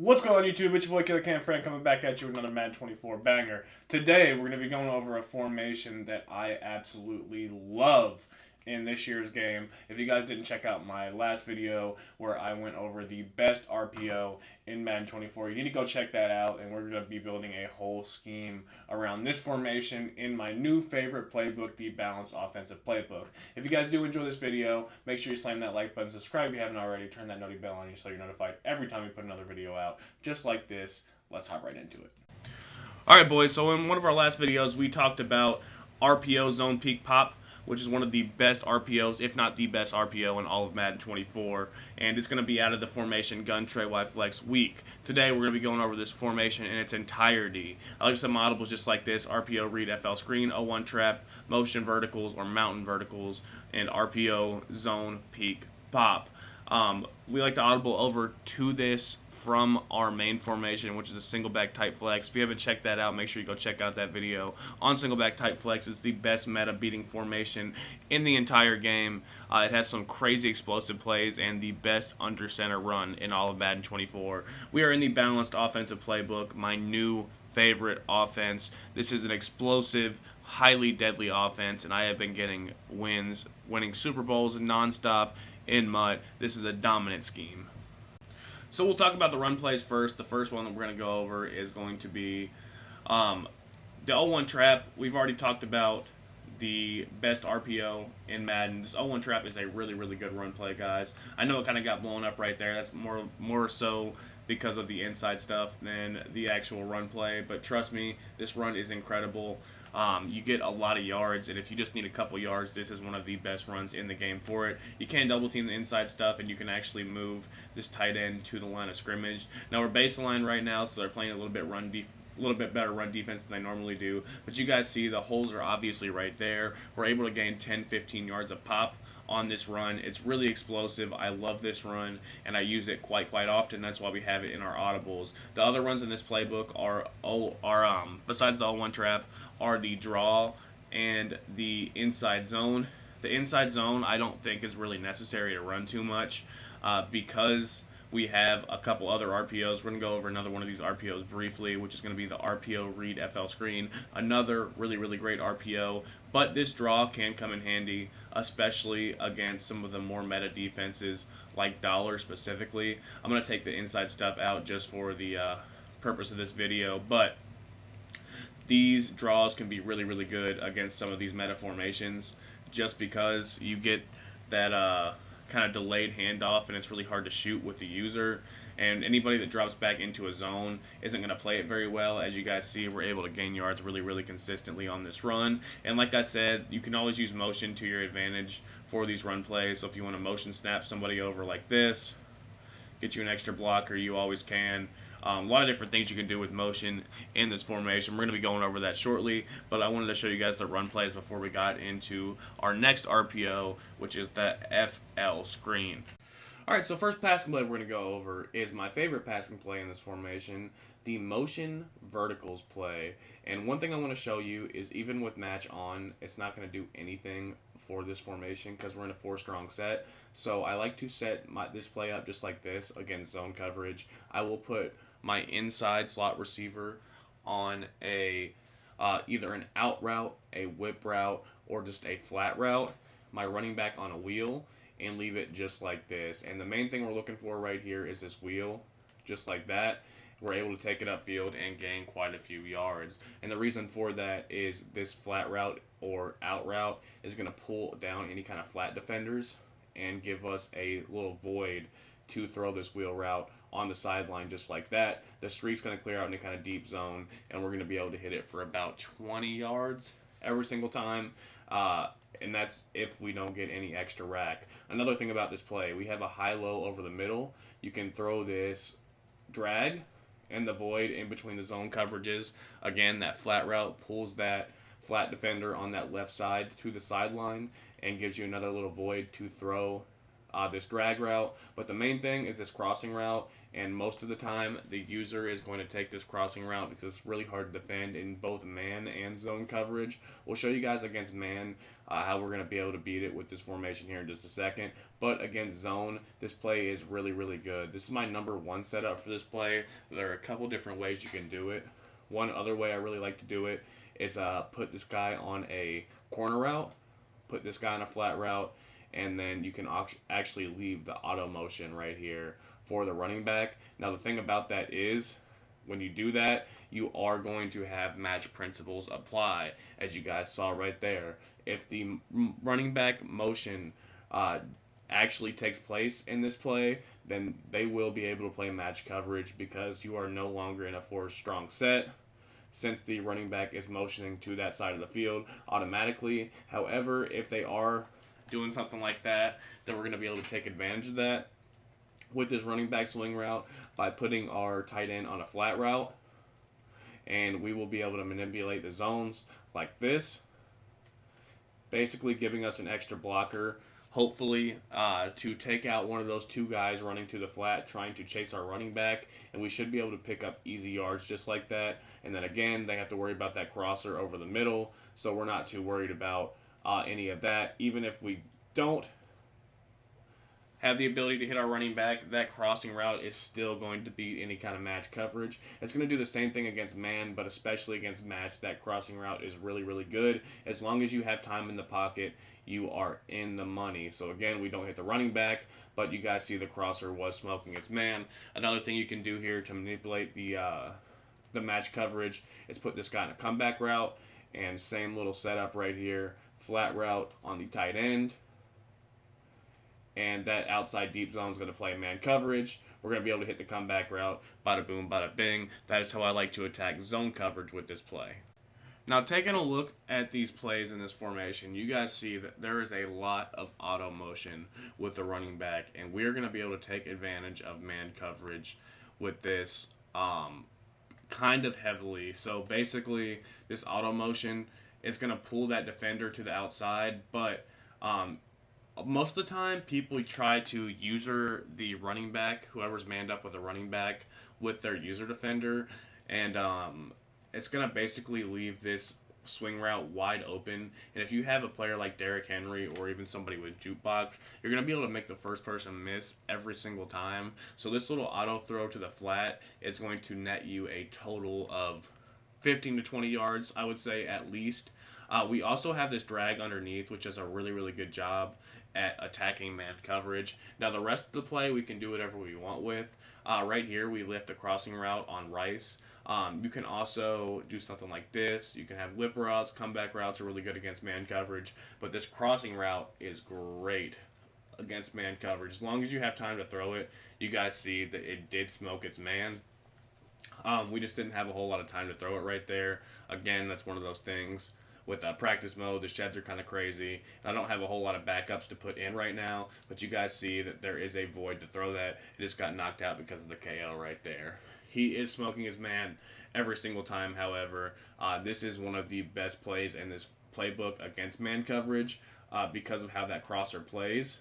What's going on YouTube? It's your boy Killer Cam Frank coming back at you with another Madden 24 banger. Today we're going to be going over a formation that I absolutely love in this year's game. If you guys didn't check out my last video where I went over the best RPO in Madden 24, you need to go check that out, and we're going to be building a whole scheme around this formation in my new favorite playbook, the Balanced Offensive Playbook. If you guys do enjoy this video, make sure you slam that like button, subscribe if you haven't already, turn that noti bell on you so you're notified every time we put another video out, just like this. Let's hop right into it. Alright boys, so in one of our last videos we talked about RPO Zone Peak Pop, which is one of the best RPOs, if not the best RPO in all of Madden 24, and it's going to be out of the formation Gun Tray Y Flex week. Today we're going to be going over this formation in its entirety. I like some audibles just like this: RPO Read FL Screen, 0-1 Trap, Motion Verticals or Mountain Verticals, and RPO Zone Peak Pop. We like to audible over to this from our main formation, which is a single back tight flex. If you haven't checked that out, make sure you go check out that video on single back tight flex. It's the best meta beating formation in the entire game. It has some crazy explosive plays and the best under center run in all of Madden 24. We are in the Balanced Offensive Playbook, my new favorite offense. This is an explosive, highly deadly offense, and I have been getting wins, winning Super Bowls nonstop in mud. This is a dominant scheme. So we'll talk about the run plays first. The first one that we're going to go over is going to be the 0-1 Trap. We've already talked about the best RPO in Madden. This 0-1 Trap is a really, really good run play, guys. I know it kind of got blown up right there. That's more so because of the inside stuff than the actual run play. But trust me, this run is incredible. You get a lot of yards, and if you just need a couple yards, this is one of the best runs in the game for it. You can double team the inside stuff, and you can actually move this tight end to the line of scrimmage. Now we're baseline right now, so they're playing a little bit better run defense than they normally do. But you guys see the holes are obviously right there. We're able to gain 10-15 yards of pop on this run. It's really explosive. I love this run, and I use it quite often. That's why we have it in our audibles. The other runs in this playbook are besides the 0-1 Trap, are the draw and the inside zone. The inside zone I don't think is really necessary to run too much because we have a couple other RPOs. We're going to go over another one of these RPOs briefly, which is going to be the RPO Read FL Screen. Another really, really great RPO, but this draw can come in handy, especially against some of the more meta defenses, like Dollar specifically. I'm going to take the inside stuff out just for the purpose of this video, but these draws can be really, really good against some of these meta formations just because you get that kind of delayed handoff, and it's really hard to shoot with the user, and anybody that drops back into a zone isn't going to play it very well. As you guys see, we're able to gain yards really, really consistently on this run, and like I said, you can always use motion to your advantage for these run plays. So if you want to motion snap somebody over like this, get you an extra blocker, you always can. A lot of different things you can do with motion in this formation. We're going to be going over that shortly, but I wanted to show you guys the run plays before we got into our next RPO, which is the FL Screen. Alright, so first passing play we're going to go over is my favorite passing play in this formation, the Motion Verticals play. And one thing I want to show you is even with match on, it's not going to do anything for this formation because we're in a 4-strong set. So I like to set this play up just like this against zone coverage. I will put my inside slot receiver on a either an out route, a whip route, or just a flat route, my running back on a wheel, and leave it just like this. And the main thing we're looking for right here is this wheel, just like that. We're able to take it upfield and gain quite a few yards. And the reason for that is this flat route or out route is going to pull down any kind of flat defenders and give us a little void to throw this wheel route on the sideline just like that. The streak's going to clear out in a kind of deep zone, and we're going to be able to hit it for about 20 yards every single time. And that's if we don't get any extra rack. Another thing about this play, we have a high-low over the middle. You can throw this drag and the void in between the zone coverages. Again, that flat route pulls that flat defender on that left side to the sideline and gives you another little void to throw this drag route. But the main thing is this crossing route, and most of the time the user is going to take this crossing route because it's really hard to defend in both man and zone coverage. We'll show you guys against man how we're going to be able to beat it with this formation here in just a second. But against zone, this play is really, really good. This is my number one setup for this play. There are a couple different ways you can do it. One other way I really like to do it is put this guy on a corner route, put this guy on a flat route, and then you can actually leave the auto motion right here for the running back. Now the thing about that is, when you do that, you are going to have match principles apply, as you guys saw right there. If the running back motion actually takes place in this play, then they will be able to play match coverage because you are no longer in a 4-strong set, since the running back is motioning to that side of the field automatically. However, if they are doing something like that, then we're going to be able to take advantage of that with this running back swing route by putting our tight end on a flat route, and we will be able to manipulate the zones like this, basically giving us an extra blocker, hopefully to take out one of those two guys running to the flat trying to chase our running back, and we should be able to pick up easy yards just like that. And then again, they have to worry about that crosser over the middle, so we're not too worried about any of that. Even if we don't have the ability to hit our running back, that crossing route is still going to beat any kind of match coverage. It's going to do the same thing against man, but especially against match, that crossing route is really, really good. As long as you have time in the pocket, you are in the money. So again, we don't hit the running back, but you guys see the crosser was smoking its man. Another thing you can do here to manipulate the match coverage is put this guy in a comeback route, and same little setup right here, flat route on the tight end. And that outside deep zone is going to play man coverage. We're going to be able to hit the comeback route. Bada boom, bada bing. That is how I like to attack zone coverage with this play. Now, taking a look at these plays in this formation, you guys see that there is a lot of auto motion with the running back, and we're going to be able to take advantage of man coverage with this kind of heavily. So basically, this auto motion is going to pull that defender to the outside, but most of the time, people try to user the running back, whoever's manned up with a running back, with their user defender, and it's going to basically leave this swing route wide open. And if you have a player like Derrick Henry or even somebody with jukebox, you're going to be able to make the first person miss every single time. So this little auto throw to the flat is going to net you a total of 15 to 20 yards, I would say, at least. We also have this drag underneath, which does a really, really good job at attacking man coverage. Now, the rest of the play, we can do whatever we want with. Right here, we lift the crossing route on Rice. You can also do something like this. You can have lip routes. Comeback routes are really good against man coverage, but this crossing route is great against man coverage. As long as you have time to throw it, you guys see that it did smoke its man. We just didn't have a whole lot of time to throw it right there. Again, that's one of those things. With practice mode, the sheds are kind of crazy. I don't have a whole lot of backups to put in right now, but you guys see that there is a void to throw that. It just got knocked out because of the KO right there. He is smoking his man every single time, however. This is one of the best plays in this playbook against man coverage because of how that crosser plays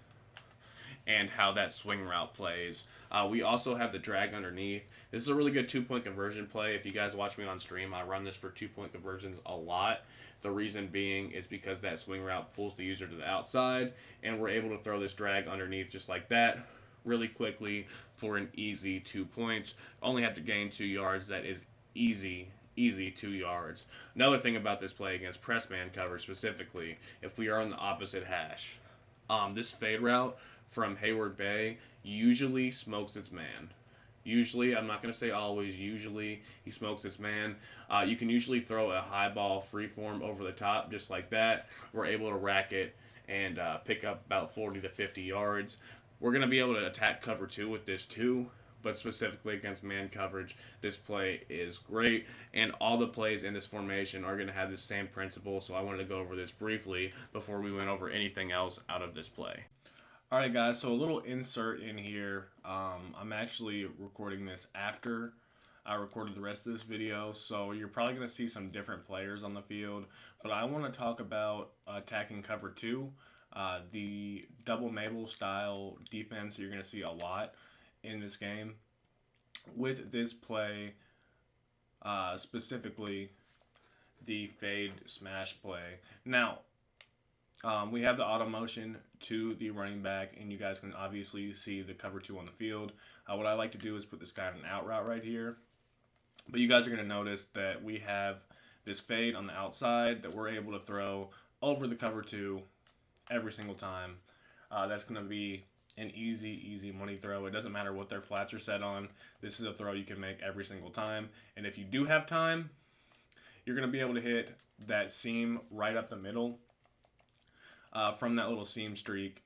and how that swing route plays. We also have the drag underneath. This is a really good 2-point conversion play. If you guys watch me on stream, I run this for 2-point conversions a lot. The reason being is because that swing route pulls the user to the outside, and we're able to throw this drag underneath just like that really quickly for an easy 2 points. Only have to gain 2 yards. That is easy 2 yards. Another thing about this play against press man coverage specifically, if we are on the opposite hash, this fade route from Hayward Bay usually smokes its man. Usually, I'm not going to say always, usually he smokes its man. You can usually throw a high ball freeform over the top just like that. We're able to rack it and pick up about 40 to 50 yards. We're going to be able to attack cover 2 with this too, but specifically against man coverage, this play is great. And all the plays in this formation are going to have the same principle, so I wanted to go over this briefly before we went over anything else out of this play. Alright guys, so a little insert in here. I'm actually recording this after I recorded the rest of this video, so you're probably going to see some different players on the field, but I want to talk about attacking cover 2. The double Mabel style defense you're going to see a lot in this game. With this play, specifically the fade smash play. Now, we have the auto motion to the running back, and you guys can obviously see the cover 2 on the field. What I like to do is put this guy in an out route right here. But you guys are going to notice that we have this fade on the outside that we're able to throw over the cover 2 every single time. That's going to be an easy money throw. It doesn't matter what their flats are set on. This is a throw you can make every single time. And if you do have time, you're going to be able to hit that seam right up the middle from that little seam streak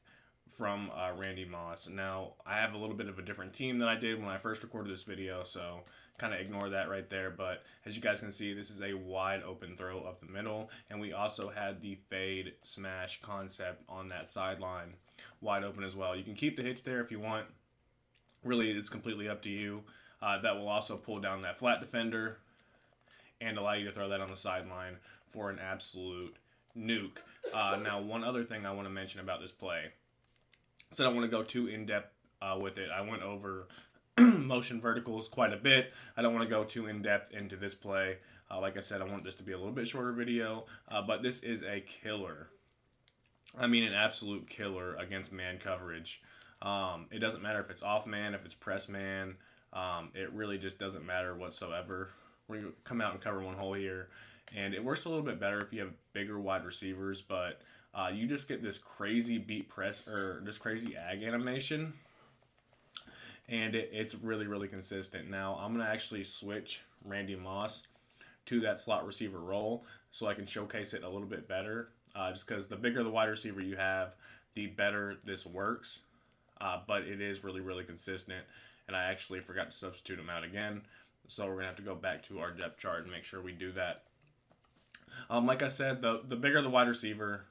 from Randy Moss. Now, I have a little bit of a different team than I did when I first recorded this video, so kind of ignore that right there. But as you guys can see, this is a wide open throw up the middle, and we also had the fade smash concept on that sideline wide open as well. You can keep the hits there if you want. Really, it's completely up to you. That will also pull down that flat defender and allow you to throw that on the sideline for an absolute nuke. Now, one other thing I want to mention about this play. So I don't want to go too in-depth with it. I went over motion verticals quite a bit. I don't want to go too in-depth into this play. Like I said, I want this to be a little bit shorter video, but this is a killer. I mean, an absolute killer against man coverage. It doesn't matter if it's off man, if it's press man. It really just doesn't matter whatsoever. We're going to come out and cover one hole here. And it works a little bit better if you have bigger wide receivers, but you just get this crazy beat press or this crazy ag animation. And it's really consistent. Now, I'm going to actually switch Randy Moss to that slot receiver role so I can showcase it a little bit better. Just because the bigger the wide receiver you have, the better this works. But it is really consistent. And I actually forgot to substitute him out again. So we're going to have to go back to our depth chart and make sure we do that. Like I said, the bigger the wide receiver,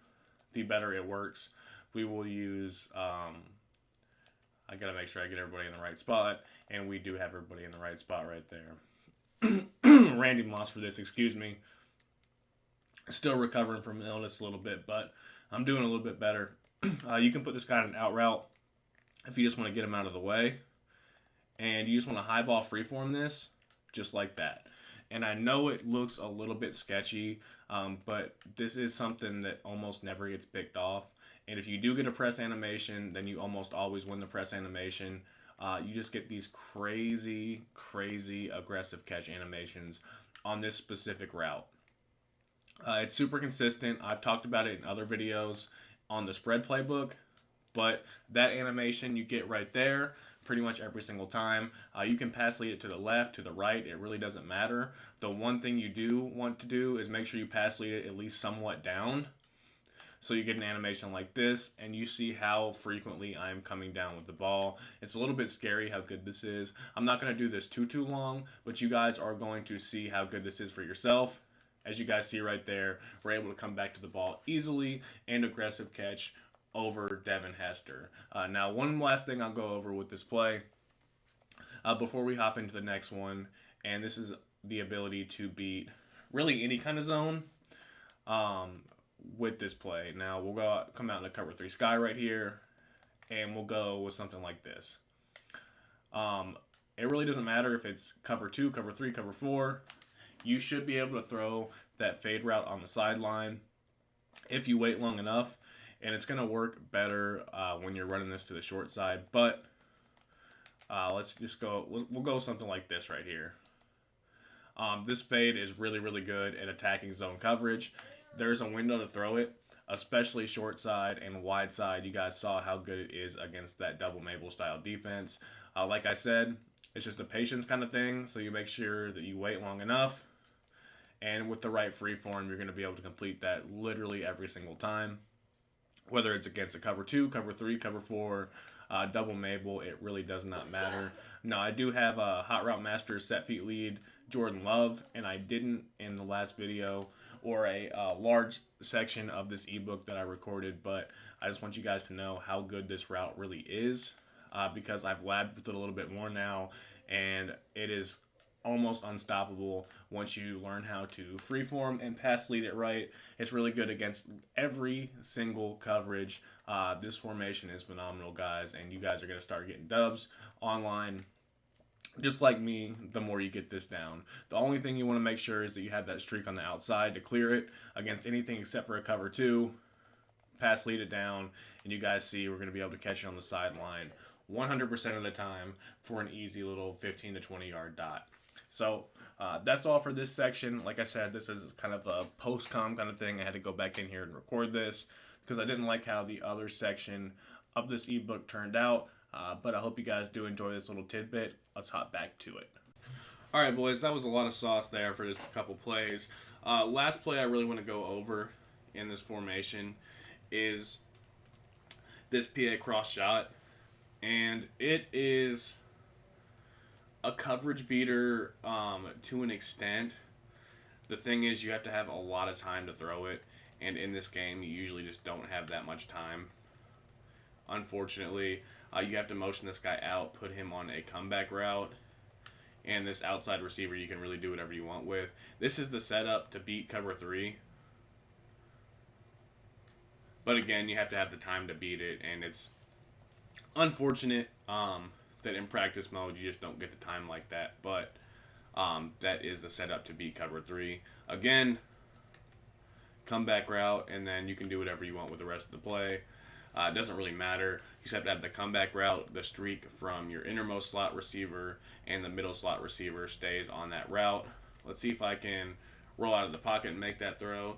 the better it works. We will use, I got to make sure I get everybody in the right spot, and we do have everybody in the right spot right there. Randy Moss for this, excuse me. Still recovering from illness a little bit, but I'm doing a little bit better. You can put this guy in an out route if you just want to get him out of the way, and you just want to high ball freeform this, just like that. And I know it looks a little bit sketchy, but this is something that almost never gets picked off. And if you do get a press animation, then you almost always win the press animation. You just get these crazy aggressive catch animations on this specific route. It's super consistent. I've talked about it in other videos on the spread playbook, but that animation you get right there pretty much every single time. You can pass lead it to the left, to the right. It really doesn't matter. The one thing you do want to do is make sure you pass lead it at least somewhat down. So you get an animation like this, and you see how frequently I'm coming down with the ball. It's a little bit scary how good this is. I'm not going to do this too long, but you guys are going to see how good this is for yourself. As you guys see right there, we're able to come back to the ball easily and aggressive catch over Devin Hester. Now, one last thing I'll go over with this play before we hop into the next one, and this is the ability to beat really any kind of zone with this play. Now, we'll come out in the cover 3 sky right here, and we'll go with something like this. It really doesn't matter if it's cover 2, cover 3, cover 4. You should be able to throw that fade route on the sideline if you wait long enough. And it's going to work better when you're running this to the short side. But let's just go, we'll go something like this right here. This fade is really good at attacking zone coverage. There's a window to throw it, especially short side and wide side. You guys saw how good it is against that double Mabel style defense. Like I said, it's just a patience kind of thing. So you make sure that you wait long enough. And with the right free form, you're going to be able to complete that literally every single time. Whether it's against a cover 2, cover 3, cover 4, double Mabel, it really does not matter. Now, I do have a Hot Route Master set feet lead, Jordan Love, and I didn't in the last video or a large section of this ebook that I recorded, but I just want you guys to know how good this route really is because I've labbed with it a little bit more now, and it is almost unstoppable once you learn how to freeform and pass lead it right. It's really good against every single coverage. This formation is phenomenal, guys, and you guys are going to start getting dubs online. Just like me, the more you get this down. The only thing you want to make sure is that you have that streak on the outside to clear it against anything except for a cover two. Pass lead it down, and you guys see we're going to be able to catch it on the sideline 100% of the time for an easy little 15 to 20 yard dot. So that's all for this section. Like I said, this is kind of a post-com kind of thing. I had to go back in here and record this because I didn't like how the other section of this ebook turned out. But I hope you guys do enjoy this little tidbit. Let's hop back to it. All right, boys, that was a lot of sauce there for just a couple plays. Last play I really want to go over in this formation is this PA cross shot, and it is a coverage beater to an extent. The thing is, you have to have a lot of time to throw it, and in this game, you usually just don't have that much time. Unfortunately, you have to motion this guy out, put him on a comeback route, and this outside receiver you can really do whatever you want with. This is the setup to beat cover 3. But again, you have to have the time to beat it, and it's unfortunate that in practice mode you just don't get the time like that. But that is the setup to beat cover 3. Again, comeback route, and then you can do whatever you want with the rest of the play. It doesn't really matter. You just have to have the comeback route. The streak from your innermost slot receiver and the middle slot receiver stays on that route. Let's see if I can roll out of the pocket and make that throw.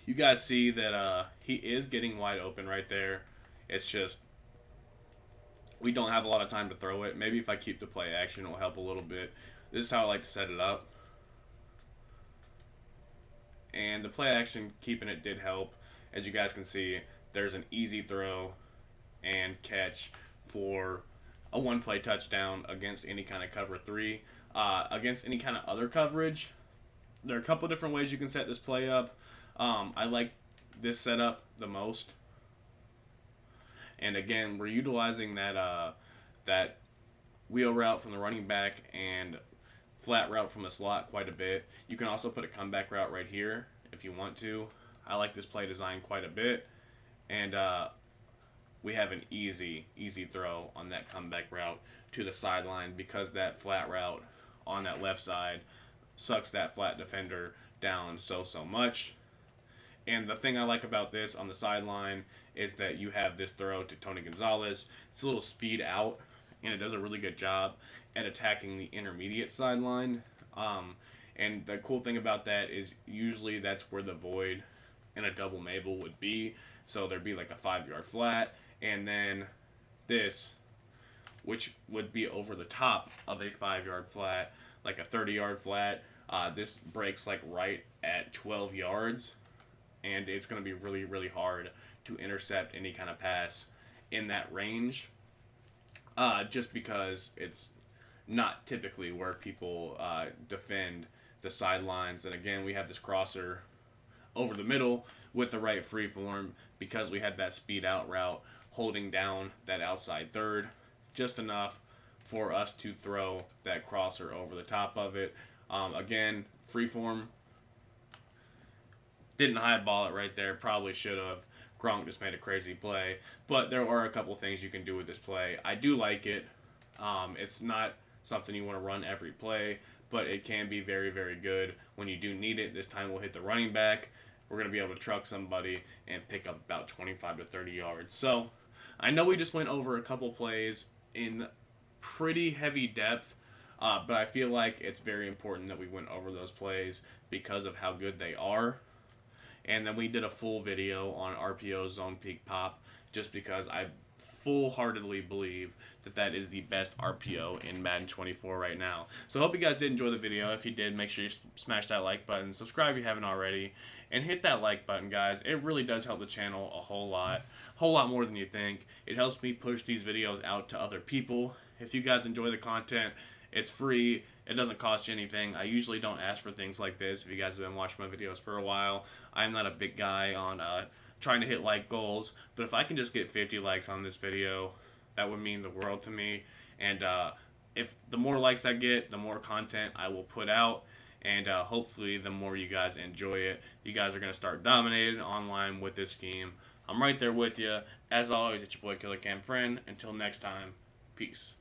You guys see that he is getting wide open right there. It's just we don't have a lot of time to throw it. Maybe if I keep the play action, it will help a little bit. This is how I like to set it up. And the play action, keeping it did help. As you guys can see, there's an easy throw and catch for a one-play touchdown against any kind of cover 3. Against any kind of other coverage, there are a couple different ways you can set this play up. I like this setup the most. And again, we're utilizing that wheel route from the running back and flat route from the slot quite a bit. You can also put a comeback route right here if you want to. I like this play design quite a bit. And we have an easy throw on that comeback route to the sideline because that flat route on that left side sucks that flat defender down so much. And the thing I like about this on the sideline is that you have this throw to Tony Gonzalez. It's a little speed out, and it does a really good job at attacking the intermediate sideline. And the cool thing about that is usually that's where the void in a double Mabel would be. So there'd be like a 5-yard flat, and then this, which would be over the top of a 5-yard flat, like a 30-yard flat. This breaks like right at 12 yards, and it's going to be really hard to intercept any kind of pass in that range, just because it's not typically where people defend the sidelines. And again, we have this crosser over the middle with the right free form because we had that speed out route holding down that outside third just enough for us to throw that crosser over the top of it. Again, free form, didn't highball it right there, probably should have. Gronk just made a crazy play, but there are a couple things you can do with this play. I do like it. It's not something you want to run every play, but it can be very good when you do need it. This time we'll hit the running back. We're going to be able to truck somebody and pick up about 25 to 30 yards. So I know we just went over a couple plays in pretty heavy depth, but I feel like it's very important that we went over those plays because of how good they are. And then we did a full video on RPO zone peak pop just because I full-heartedly believe that that is the best RPO in Madden 24 right now. So I hope you guys did enjoy the video. If you did, make sure you smash that like button, subscribe if you haven't already, and hit that like button, guys. It really does help the channel a whole lot more than you think. It helps me push these videos out to other people. If you guys enjoy the content, it's free. It doesn't cost you anything. I usually don't ask for things like this. If you guys have been watching my videos for a while, I'm not a big guy on trying to hit like goals, but if I can just get 50 likes on this video, that would mean the world to me. And if the more likes I get, the more content I will put out. And hopefully, the more you guys enjoy it, you guys are going to start dominating online with this game. I'm right there with you. As always, it's your boy Killer Cam Friend. Until next time, peace.